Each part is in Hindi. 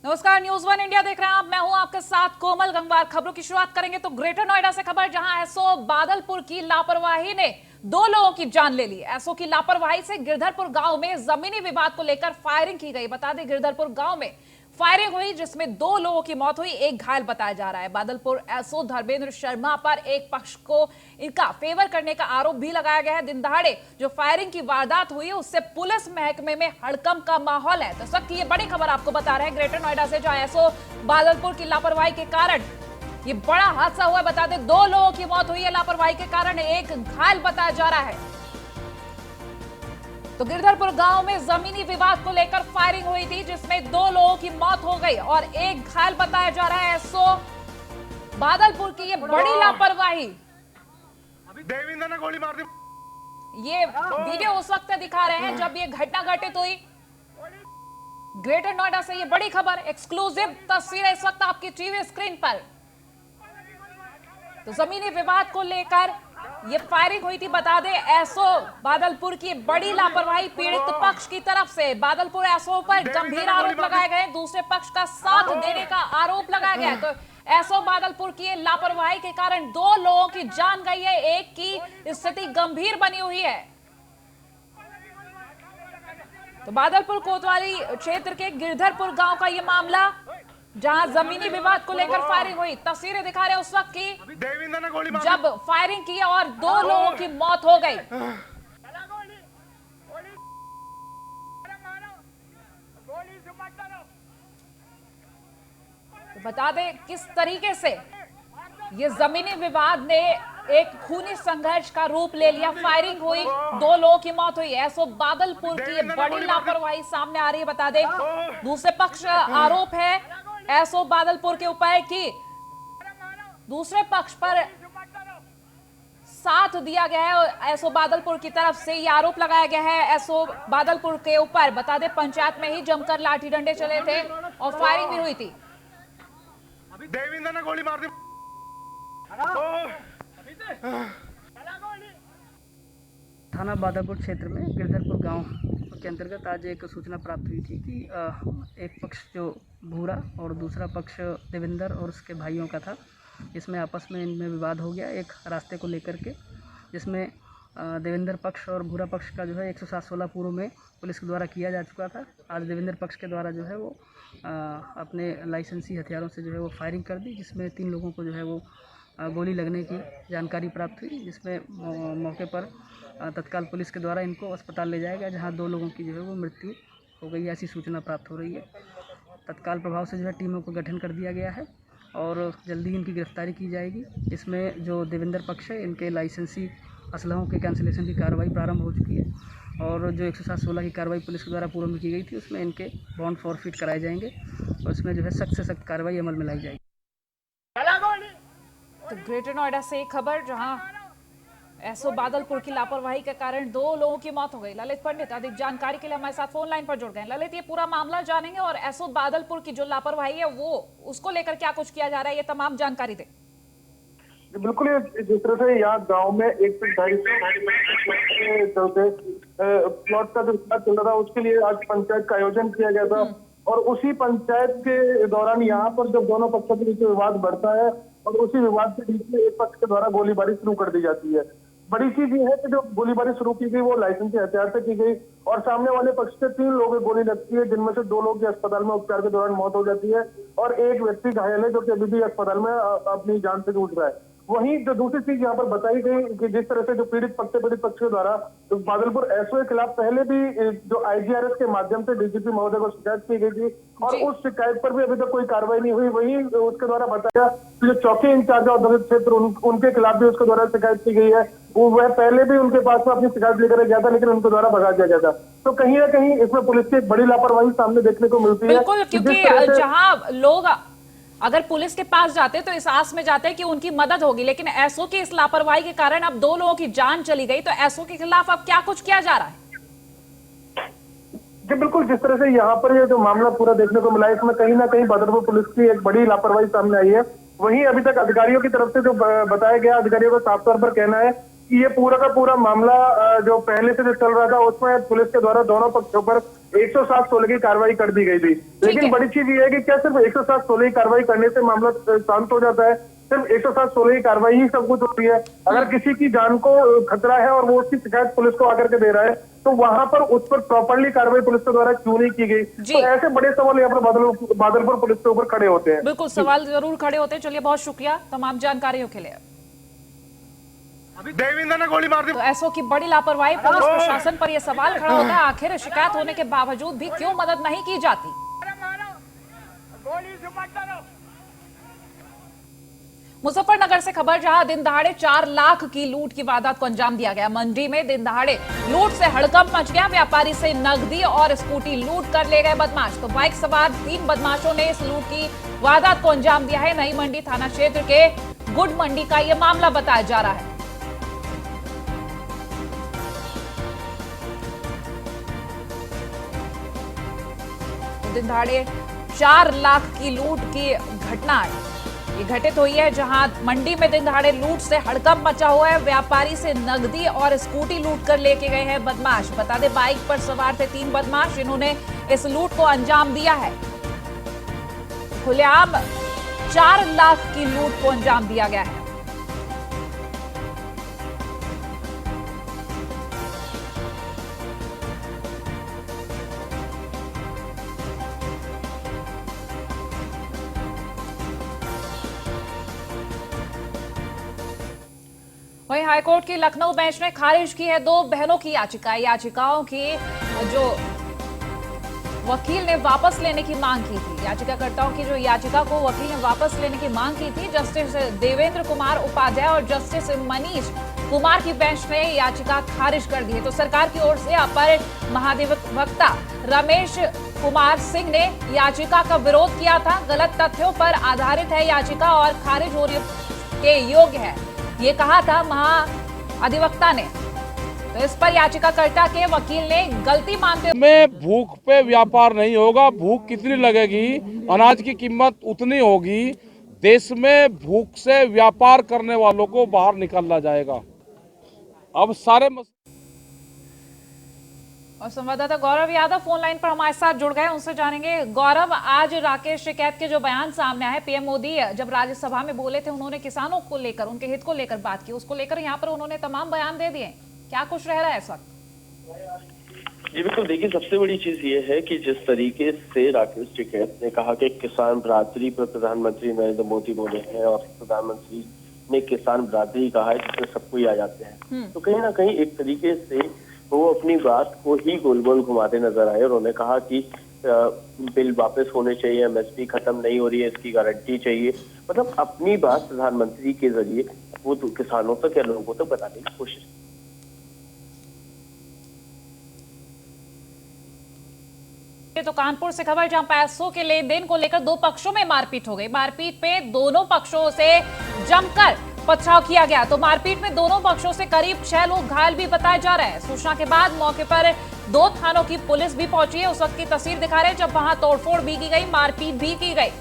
नमस्कार, न्यूज वन इंडिया देख रहे हैं आप। मैं हूं आपके साथ कोमल गंगवार। खबरों की शुरुआत करेंगे तो ग्रेटर नोएडा से खबर, जहां एसओ बादलपुर की लापरवाही ने 2 लोगों की जान ले ली। एसओ की लापरवाही से गिरधरपुर गांव में जमीनी विवाद को लेकर फायरिंग की गई। बता दें, गिरधरपुर गांव में फायरिंग हुई जिसमें 2 लोगों की मौत हुई, एक घायल बताया जा रहा है। बादलपुर एसओ धर्मेंद्र शर्मा पर एक पक्ष को इनका फेवर करने का आरोप भी लगाया गया है। दिन दहाड़े जो फायरिंग की वारदात हुई उससे पुलिस महकमे में हड़कंप का माहौल है। तो इस वक्त ये बड़ी खबर आपको बता रहे हैं ग्रेटर नोएडा से, जहां एसओ बादलपुर की लापरवाही के कारण ये बड़ा हादसा हुआ। बता दें, 2 लोगों की मौत हुई है लापरवाही के कारण, एक घायल बताया जा रहा है। तो गिरधरपुर गांव में जमीनी विवाद को लेकर फायरिंग हुई थी जिसमें 2 लोगों की मौत हो गई और एक घायल बताया जा रहा है। एसओ बादलपुर की ये बड़ी लापरवाही। देविंदर ने गोली मार दी। ये वीडियो उस वक्त दिखा रहे हैं जब ये घटना घटित हुई। ग्रेटर नोएडा से ये बड़ी खबर, एक्सक्लूसिव तस्वीरें इस वक्त आपकी टीवी स्क्रीन पर। तो जमीनी विवाद को लेकर ये फायरिंग हुई थी। बता दें, एसओ बादलपुर की बड़ी लापरवाही पीड़ित पक्ष की तरफ से। बादलपुर एसओ पर गंभीर आरोप लगाए गए, दूसरे पक्ष का साथ देने का आरोप लगाया गया। तो एसओ बादलपुर की लापरवाही के कारण 2 लोगों की जान गई है, एक की स्थिति गंभीर बनी हुई है। तो बादलपुर कोतवाली क्षेत्र के गिरधरपुर गांव का ये मामला, जहां जमीनी विवाद को लेकर फायरिंग हुई। तस्वीरें दिखा रहे हैं उस वक्त की देविंदर ने गोली मार जब फायरिंग की और 2 लोगों की मौत हो गई। तो बता दें किस तरीके से ये जमीनी विवाद ने एक खूनी संघर्ष का रूप ले लिया। फायरिंग हुई, 2 लोगों की मौत हुई। एसओ बादलपुर की बड़ी लापरवाही सामने आ रही है। बता दें, दूसरे पक्ष आरोप है एसओ बादलपुर के ऊपर कि दूसरे पक्ष पर साथ दिया गया है। एसओ बादलपुर की तरफ से ये आरोप लगाया गया है एसओ बादलपुर के ऊपर। बता दें, पंचायत में ही जमकर लाठी डंडे चले थे और फायरिंग भी हुई थी। देविंदर ने गोली मार दी। थाना बादलपुर क्षेत्र में गिरधरपुर गांव के अंतर्गत आज एक सूचना प्राप्त हुई थी कि एक पक्ष जो भूरा और दूसरा पक्ष देवेंद्र और उसके भाइयों का था, इसमें आपस में इनमें विवाद हो गया एक रास्ते को लेकर के, जिसमें देवेंद्र पक्ष और भूरा पक्ष का जो है 107-16 पूर्व में पुलिस के द्वारा किया जा चुका था। आज देवेंद्र पक्ष के द्वारा जो है वो अपने लाइसेंसी हथियारों से जो है वो फायरिंग कर दी, जिसमें 3 लोगों को जो है वो गोली लगने की जानकारी प्राप्त हुई, जिसमें मौके पर तत्काल पुलिस के द्वारा इनको अस्पताल ले जाया गया, जहां 2 लोगों की जो है वो मृत्यु हो गई, ऐसी सूचना प्राप्त हो रही है। तत्काल प्रभाव से जो है टीमों को गठन कर दिया गया है और जल्दी इनकी गिरफ्तारी की जाएगी। इसमें जो देवेंद्र पक्ष है, इनके लाइसेंसी असलहों के कैंसिलेशन की कार्रवाई प्रारंभ हो चुकी है और जो 107-16 की कार्रवाई पुलिस के द्वारा पूर्व में की गई थी, उसमें इनके बॉन्ड फॉरफिट कराए जाएंगे और उसमें जो है सख्त से सख्त कार्रवाई अमल में लाई जाएगी। तो ग्रेटर नोएडा से एक खबर, जहां एसओ बादलपुर की लापरवाही के कारण 2 लोगों की मौत हो गई। ललित पंडित अधिक जानकारी के लिए हमारे साथ फोन लाइन पर जुड़ गए। ललित, ये पूरा मामला जानेंगे और एसओ बादलपुर की जो लापरवाही है वो उसको लेकर क्या कुछ किया जा रहा है, ये तमाम जानकारी दें। बिल्कुल, जिस तरह से यहाँ गांव में एक चलते प्लॉट का जो विवाद चल रहा था, उसके लिए आज पंचायत का आयोजन किया गया था और उसी पंचायत के दौरान यहाँ पर जब दोनों पक्षों के बीच विवाद बढ़ता है और उसी विवाद के बीच में एक पक्ष के द्वारा गोलीबारी शुरू कर दी जाती है। बड़ी चीज ये है कि जो गोलीबारी शुरू की गई वो लाइसेंसी हथियार से की गई और सामने वाले पक्ष से 3 लोगों की गोली लगती है, जिनमें से 2 लोगों की अस्पताल में उपचार के दौरान मौत हो जाती है और एक व्यक्ति घायल है, जो कि अभी भी अस्पताल में अपनी जान से जूझ रहा है। वहीं जो दूसरी चीज यहाँ पर बताई गई कि जिस तरह से जो पीड़ित पक्ष के द्वारा तो बादलपुर एसओ के खिलाफ पहले भी जो आईजीआरएस के माध्यम से डीजीपी महोदय को शिकायत की गई थी और उस शिकायत पर भी अभी तक कोई कार्रवाई नहीं हुई। वहीं उसके द्वारा बताया कि जो चौकी इंचार्ज औद्योगिक क्षेत्र उनके खिलाफ भी उसके द्वारा शिकायत की गई है। वह पहले भी उनके पास में अपनी शिकायत लेकर गया था, लेकिन उनके द्वारा भगा दिया गया था। तो कहीं ना कहीं इसमें पुलिस की एक बड़ी लापरवाही सामने देखने को मिलती है। बिल्कुल, क्योंकि जहां लोग अगर पुलिस के पास जाते तो इस आस में जाते कि उनकी मदद होगी, लेकिन एसओ की इस लापरवाही के कारण अब 2 लोगों की जान चली गई। तो एसओ के खिलाफ अब क्या कुछ किया जा रहा है? जी बिल्कुल, जिस तरह से यहाँ पर ये जो मामला पूरा देखने को मिला है, इसमें कहीं ना कहीं बादलपुर पुलिस की एक बड़ी लापरवाही सामने आई है। वहीं अभी तक अधिकारियों की तरफ से जो बताया गया, अधिकारियों का साफ तौर पर कहना है ये पूरा का पूरा मामला जो पहले से जो चल रहा था उसमें पुलिस के द्वारा दोनों पक्षों पर 107-16 की कार्रवाई कर दी गई थी। है। लेकिन बड़ी चीज ये है कि क्या सिर्फ 107-16 की कार्रवाई करने से मामला शांत हो जाता है? सिर्फ 107-16 की कार्रवाई ही सब कुछ होती है? अगर किसी की जान को खतरा है और वो उसकी शिकायत पुलिस को आकर के दे रहा है तो वहां पर उस पर प्रॉपरली कार्रवाई पुलिस के द्वारा क्यों नहीं की गई? तो ऐसे बड़े सवाल यहाँ पर बादलपुर पुलिस के ऊपर खड़े होते हैं। बिल्कुल सवाल जरूर खड़े होते हैं। चलिए बहुत शुक्रिया तमाम जानकारियों के लिए। अभी देविंदर ने गोली मार दी। तो एसओ की बड़ी लापरवाही, पुलिस प्रशासन पर यह सवाल खड़ा होता है आखिर शिकायत होने के बावजूद भी क्यों मदद नहीं की जाती। मुजफ्फरनगर से खबर, जहां दिन दहाड़े 4 लाख की लूट की वारदात को अंजाम दिया गया। मंडी में दिन दहाड़े लूट से हड़कंप मच गया। व्यापारी से नकदी और स्कूटी लूट कर ले गए बदमाश। तो बाइक सवार 3 बदमाशों ने इस लूट की वारदात को अंजाम दिया है। नई मंडी थाना क्षेत्र के गुड मंडी का यह मामला बताया जा रहा है। दिन दहाड़े 4 लाख की लूट की घटना है ये घटित हुई है, जहां मंडी में दिन दहाड़े लूट से हड़कंप मचा हुआ है। व्यापारी से नकदी और स्कूटी लूट कर लेके गए हैं बदमाश। बता दें बाइक पर सवार थे 3 बदमाश, इन्होंने इस लूट को अंजाम दिया है। खुलेआम 4 लाख की लूट को अंजाम दिया गया है। वहीं हाईकोर्ट की लखनऊ बेंच ने खारिज की है 2 बहनों की याचिका। याचिकाओं की जो वकील ने वापस लेने की मांग की थी, याचिकाकर्ताओं की जो याचिका को वकील ने वापस लेने की मांग की थी, जस्टिस देवेंद्र कुमार उपाध्याय और जस्टिस मनीष कुमार की बेंच ने याचिका खारिज कर दी है। तो सरकार की ओर से अपर महाधिवक्ता रमेश कुमार सिंह ने याचिका का विरोध किया था। गलत तथ्यों पर आधारित है याचिका और खारिज होने के योग्य है, ये कहा था महाधिवक्ता ने। तो इस पर याचिकाकर्ता के वकील ने गलती मानते में भूख पे व्यापार नहीं होगा। भूख कितनी लगेगी, अनाज की कीमत उतनी होगी। देश में भूख से व्यापार करने वालों को बाहर निकाला जाएगा। अब सारे और संवाददाता गौरव यादव फोन लाइन पर हमारे साथ जुड़ गए, उनसे जानेंगे। गौरव, आज राकेश टिकैत के जो बयान सामने आए, पीएम मोदी जब राज्यसभा में बोले थे, उन्होंने किसानों को लेकर, उनके हित को लेकर बात की, उसको लेकर यहाँ पर उन्होंने तमाम बयान दे दिए। क्या कुछ रह रहा है इस वक्त? जी बिल्कुल, देखिए सबसे बड़ी चीज ये है कि जिस तरीके से राकेश टिकैत ने कहा कि किसान बरादरी पर प्रधानमंत्री नरेंद्र मोदी बोले हैं और प्रधानमंत्री ने किसान बरादरी कहा है जिसमें सब कोई आ जाते हैं, तो कहीं ना कहीं एक तरीके से वो अपनी बात को ही गोल गोल घुमाते नजर आए। और उन्होंने कहा कि बिल वापस होने चाहिए, एमएसपी खत्म नहीं हो रही है, इसकी गारंटी चाहिए। मतलब अपनी बात प्रधानमंत्री के जरिए वो तो किसानों तक या लोगों तक बताने की कोशिश। तो कानपुर से खबर, जहां पैसों के लेन देन को लेकर 2 पक्षों में मारपीट हो गई। मारपीट पे दोनों पक्षों से जमकर पथराव किया गया। तो मारपीट में दोनों पक्षों से करीब 6 लोग घायल भी बताए जा रहे हैं। सूचना के बाद मौके पर 2 थानों की पुलिस भी पहुंची है। उस वक्त की तस्वीर दिखा रहे हैं जब वहां तोड़फोड़ भी की गई, मारपीट भी की गई।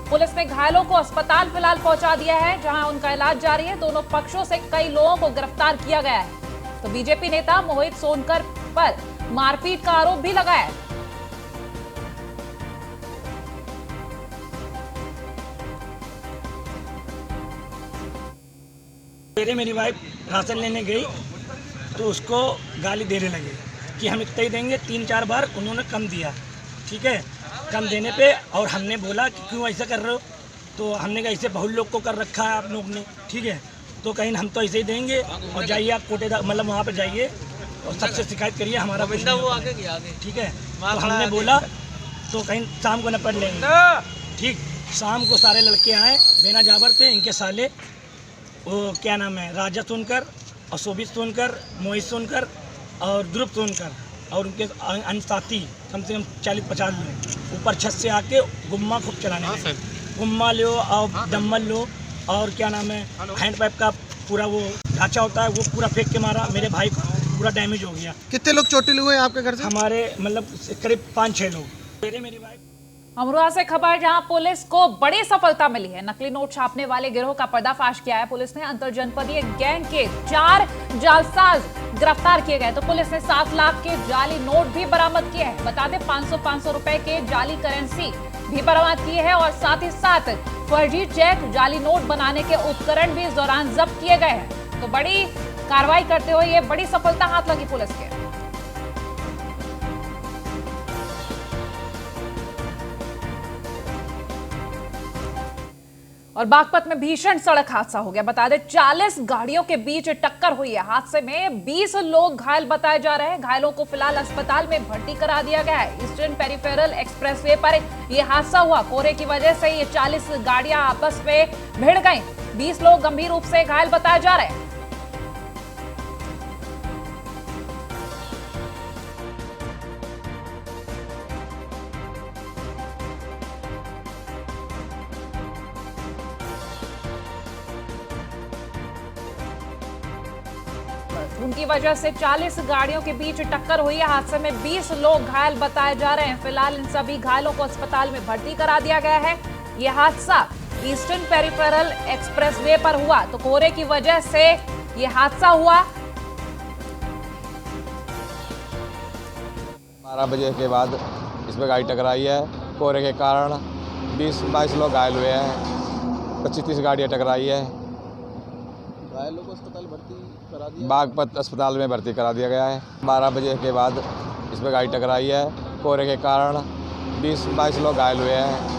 पुलिस ने घायलों को अस्पताल फिलहाल पहुंचा दिया है, जहां उनका इलाज जारी है। दोनों पक्षों से कई लोगों को गिरफ्तार किया गया है। तो बीजेपी नेता मोहित सोनकर पर मारपीट का आरोप भी लगाया है। मेरी वाइफ राशन लेने गई तो उसको गाली देने लगे कि हम इतना ही देंगे। 3-4 बार उन्होंने कम दिया, ठीक है। कम देने पे और हमने बोला कि क्यों ऐसा कर रहे हो, तो हमने कहा ऐसे बहुत लोग को कर रखा है आप लोग ने, ठीक है। तो कहीं हम तो ऐसे ही देंगे और जाइए आप कोटेदार मतलब वहाँ पर जाइए और सबसे शिकायत करिए, हमारा कुछ नहीं होता है, ठीक है। तो हमने बोला तो कहीं शाम को निपट लेंगे, ठीक। शाम को सारे लड़के आए, बेना जाबर थे, इनके साले, वो क्या नाम है, राजा सोनकर और शोभित सोनकर, मोहित सोनकर और ध्रुव सोनकर और उनके अन्य साथी कम से कम 40-50 लोग ऊपर छत से आके गुम्मा खूब चलाने लगे। गुम्मा लो और डम्बल लो और क्या नाम है, हैंड पाइप का पूरा वो ढांचा होता है, वो पूरा फेंक के मारा। मेरे भाई को पूरा डैमेज हो गया। कितने लोग चोटिल हुए आपके घर से? हमारे मतलब करीब 5-6 लोग। मेरी भाई अमरोहा से खबर, जहां पुलिस को बड़ी सफलता मिली है। नकली नोट छापने वाले गिरोह का पर्दाफाश किया है। पुलिस ने अंतरजनपदीय गैंग के 4 जालसाज गिरफ्तार किए गए। तो पुलिस ने 7 लाख के जाली नोट भी बरामद किए हैं। बता दें 500 रुपए के जाली करेंसी भी बरामद किए हैं और साथ ही साथ फर्जी चेक, जाली नोट बनाने के उपकरण भी इस दौरान जब्त किए गए हैं। तो बड़ी कार्रवाई करते हुए ये बड़ी सफलता हाथ लगी पुलिस के। और बागपत में भीषण सड़क हादसा हो गया। बता दें 40 गाड़ियों के बीच टक्कर हुई है। हादसे में 20 लोग घायल बताए जा रहे हैं। घायलों को फिलहाल अस्पताल में भर्ती करा दिया गया है। ईस्टर्न पेरिफेरल एक्सप्रेसवे पर यह हादसा हुआ। कोहरे की वजह से ये 40 गाड़ियां आपस में भिड़ गईं। 20 लोग गंभीर रूप से घायल बताए जा रहे हैं। उनकी वजह से 40 गाड़ियों के बीच टक्कर हुई है। हादसे में 20 लोग घायल बताए जा रहे हैं। फिलहाल इन सभी घायलों को अस्पताल में भर्ती करा दिया गया है। यह हादसा ईस्टर्न पेरिफेरल एक्सप्रेसवे पर हुआ। तो कोहरे की वजह से यह हादसा हुआ। 12 बजे के बाद इसमें गाड़ी टकराई है। कोहरे के कारण 20-22 लोग घायल हुए हैं। 25-30 गाड़ियाँ टकराई है। घायलों को अस्पताल भर्ती करा दिया, बागपत अस्पताल में भर्ती करा दिया गया है। 12 बजे के बाद इसमें गाड़ी टकराई है। कोहरे के कारण 20-22 लोग घायल हुए हैं।